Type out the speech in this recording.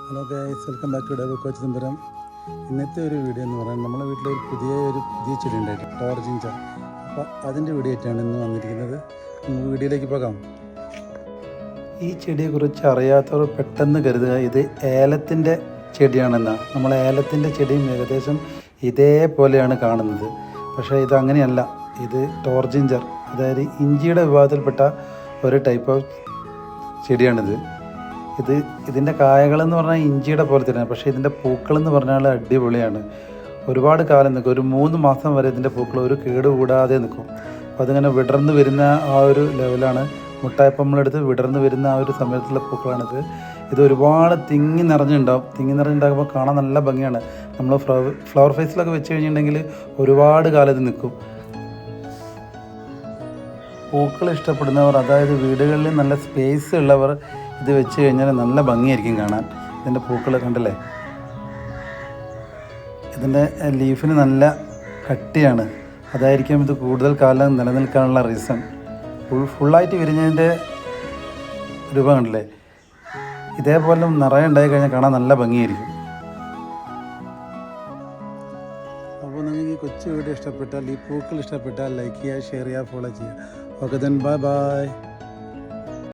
Hello guys, welcome back to double coach Chidambaram. ഇന്നത്തെ ഒരു video എന്ന് പറയുന്നത് നമ്മുടെ വീട്ടിലൊരു പുതിയ ചെടി ഉണ്ടായിട്ട് ടോർജിഞ്ചർ. അപ്പോൾ അതിൻ്റെ വീഡിയോ ആയിട്ടാണ് ഇന്ന് വന്നിരിക്കുന്നത്. നമുക്ക് വീഡിയോയിലേക്ക് പോകാം. ഈ ചെടിയെക്കുറിച്ച് അറിയാത്തവർ പെട്ടെന്ന് കരുതുക ഇത് ഏലത്തിൻ്റെ ചെടിയാണെന്നാണ്. നമ്മൾ ഏലത്തിൻ്റെ ചെടിയും ഏകദേശം ഇതേപോലെയാണ് കാണുന്നത്. പക്ഷേ ഇത് അങ്ങനെയല്ല. ഇത് ടോർജിഞ്ചർ, അതായത് ഇഞ്ചിയുടെ വിഭാഗത്തിൽപ്പെട്ട ഒരു ടൈപ്പ് ഓഫ് ചെടിയാണിത്. ഇതിൻ്റെ കായകളെന്ന് പറഞ്ഞാൽ ഇഞ്ചിയുടെ പോലെ തന്നെയാണ്. പക്ഷേ ഇതിൻ്റെ പൂക്കളെന്ന് പറഞ്ഞാൽ അടിപൊളിയാണ്. ഒരുപാട് കാലം നിൽക്കും. ഒരു 3 മാസം വരെ ഇതിൻ്റെ പൂക്കൾ ഒരു കേട് കൂടാതെ നിൽക്കും. അപ്പോൾ അതിങ്ങനെ വിടർന്ന് വരുന്ന ആ ഒരു ലെവലാണ്. മുട്ടായപ്പം നമ്മളെടുത്ത് വിടർന്ന് വരുന്ന ആ ഒരു സമയത്തുള്ള പൂക്കളാണിത്. ഇത് ഒരുപാട് തിങ്ങി നിറഞ്ഞുണ്ടാകുമ്പോൾ കാണാൻ നല്ല ഭംഗിയാണ്. നമ്മൾ ഫ്ലവർ ഫേസിലൊക്കെ വെച്ച് കഴിഞ്ഞിട്ടുണ്ടെങ്കിൽ ഒരുപാട് കാലം ഇത് നിൽക്കും. പൂക്കൾ ഇഷ്ടപ്പെടുന്നവർ, അതായത് വീടുകളിൽ നല്ല സ്പേസ് ഉള്ളവർ ഇത് വെച്ച് കഴിഞ്ഞാൽ നല്ല ഭംഗിയായിരിക്കും കാണാൻ. ഇതിൻ്റെ പൂക്കൾ കണ്ടല്ലേ, ഇതിൻ്റെ ലീഫിന് നല്ല കട്ടിയാണ്. അതായിരിക്കും ഇത് കൂടുതൽ കാലം നിലനിൽക്കാനുള്ള റീസൺ. ഫുള്ളായിട്ട് വിരിഞ്ഞതിൻ്റെ രൂപം കണ്ടില്ലേ, ഇതേപോലെ നിറയെ ഉണ്ടായി കഴിഞ്ഞാൽ കാണാൻ നല്ല ഭംഗിയായിരിക്കും. അപ്പോൾ നിങ്ങൾക്ക് ഈ കൊച്ചു വീഡിയോ ഇഷ്ടപ്പെട്ടാൽ, ഈ പൂക്കൾ ഇഷ്ടപ്പെട്ടാൽ ലൈക്ക് ചെയ്യുക, ഷെയർ ചെയ്യുക, ഫോളോ ചെയ്യുക. Okay then bye bye.